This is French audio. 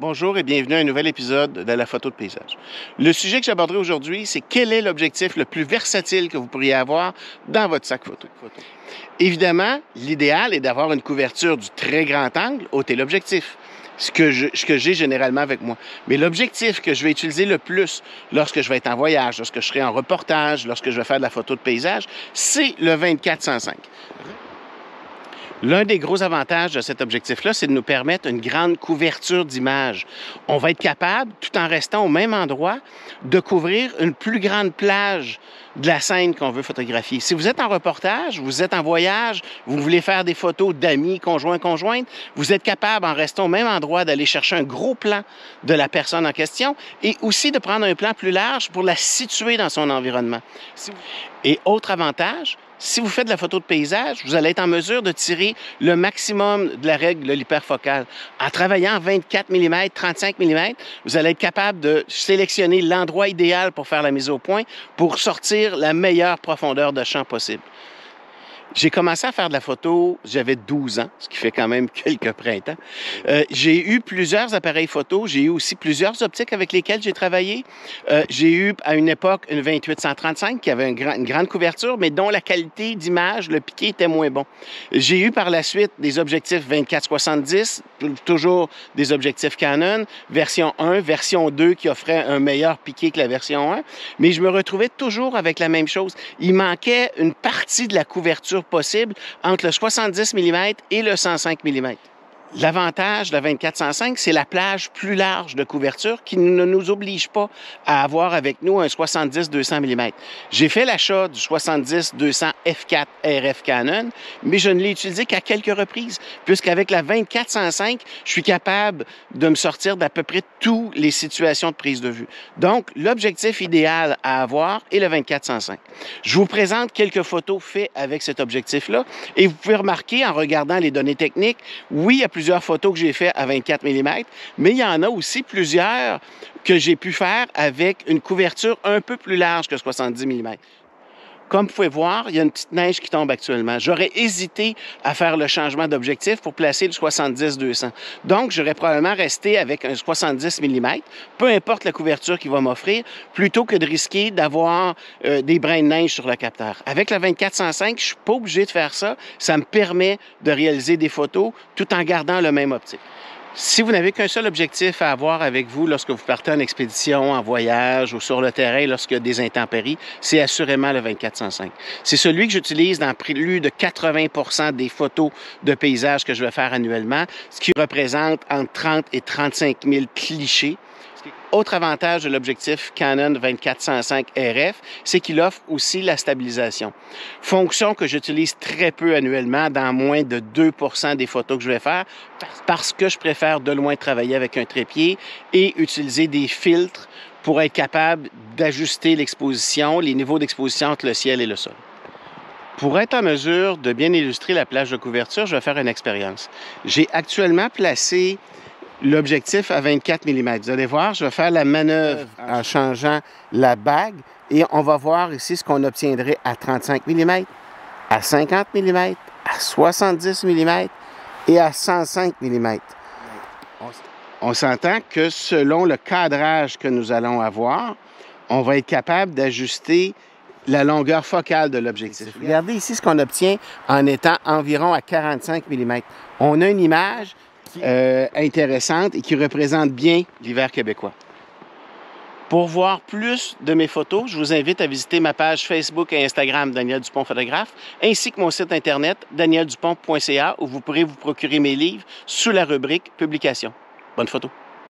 Bonjour et bienvenue à un nouvel épisode de la photo de paysage. Le sujet que j'aborderai aujourd'hui, c'est quel est l'objectif le plus versatile que vous pourriez avoir dans votre sac photo. Évidemment, l'idéal est d'avoir une couverture du très grand angle au téléobjectif, ce que j'ai généralement avec moi. Mais l'objectif que je vais utiliser le plus lorsque je vais être en voyage, lorsque je serai en reportage, lorsque je vais faire de la photo de paysage, c'est le 24-105. L'un des gros avantages de cet objectif-là, c'est de nous permettre une grande couverture d'image. On va être capable, tout en restant au même endroit, de couvrir une plus grande plage de la scène qu'on veut photographier. Si vous êtes en reportage, vous êtes en voyage, vous voulez faire des photos d'amis, conjoints, conjointes, vous êtes capable, en restant au même endroit, d'aller chercher un gros plan de la personne en question et aussi de prendre un plan plus large pour la situer dans son environnement. Et autre avantage, si vous faites de la photo de paysage, vous allez être en mesure de tirer le maximum de la règle de l'hyperfocale. En travaillant en 24 mm, 35 mm, vous allez être capable de sélectionner l'endroit idéal pour faire la mise au point, pour sortir la meilleure profondeur de champ possible. J'ai commencé à faire de la photo, j'avais 12 ans, ce qui fait quand même quelques printemps. J'ai eu plusieurs appareils photo, j'ai eu aussi plusieurs optiques avec lesquelles j'ai travaillé. J'ai eu à une époque une 28-135 qui avait une grande couverture, mais dont la qualité d'image, le piqué était moins bon. J'ai eu par la suite des objectifs 24-70, toujours des objectifs Canon, version 1, version 2 qui offrait un meilleur piqué que la version 1, mais je me retrouvais toujours avec la même chose. Il manquait une partie de la couverture possible entre le 70 mm et le 105 mm. L'avantage de la 24-105, c'est la plage plus large de couverture qui ne nous oblige pas à avoir avec nous un 70-200 mm. J'ai fait l'achat du 70-200 f4 RF Canon, mais je ne l'ai utilisé qu'à quelques reprises, puisqu'avec la 24-105, je suis capable de me sortir d'à peu près toutes les situations de prise de vue. Donc, l'objectif idéal à avoir est le 24-105. Je vous présente quelques photos faites avec cet objectif-là, et vous pouvez remarquer en regardant les données techniques, oui, il y a plusieurs photos que j'ai faites à 24 mm, mais il y en a aussi plusieurs que j'ai pu faire avec une couverture un peu plus large que 70 mm. Comme vous pouvez voir, il y a une petite neige qui tombe actuellement. J'aurais hésité à faire le changement d'objectif pour placer le 70-200. Donc, j'aurais probablement resté avec un 70 mm, peu importe la couverture qu'il va m'offrir, plutôt que de risquer d'avoir des brins de neige sur le capteur. Avec la 24-105, je ne suis pas obligé de faire ça. Ça me permet de réaliser des photos tout en gardant le même optique. Si vous n'avez qu'un seul objectif à avoir avec vous lorsque vous partez en expédition, en voyage ou sur le terrain lorsqu'il y a des intempéries, c'est assurément le 24-105. C'est celui que j'utilise dans plus de 80% des photos de paysages que je vais faire annuellement, ce qui représente entre 30 et 35 000 clichés. Autre avantage de l'objectif Canon 24-105 RF, c'est qu'il offre aussi la stabilisation. Fonction que j'utilise très peu annuellement, dans moins de 2% des photos que je vais faire, parce que je préfère de loin travailler avec un trépied et utiliser des filtres pour être capable d'ajuster l'exposition, les niveaux d'exposition entre le ciel et le sol. Pour être en mesure de bien illustrer la plage de couverture, je vais faire une expérience. J'ai actuellement placé l'objectif à 24 mm. Vous allez voir, je vais faire la manœuvre en changeant la bague et on va voir ici ce qu'on obtiendrait à 35 mm, à 50 mm, à 70 mm et à 105 mm. On s'entend que selon le cadrage que nous allons avoir, on va être capable d'ajuster la longueur focale de l'objectif. Regardez ici ce qu'on obtient en étant environ à 45 mm. On a une image intéressante et qui représente bien l'hiver québécois. Pour voir plus de mes photos, je vous invite à visiter ma page Facebook et Instagram Daniel Dupont Photographe, ainsi que mon site internet danieldupont.ca où vous pourrez vous procurer mes livres sous la rubrique Publications. Bonne photo!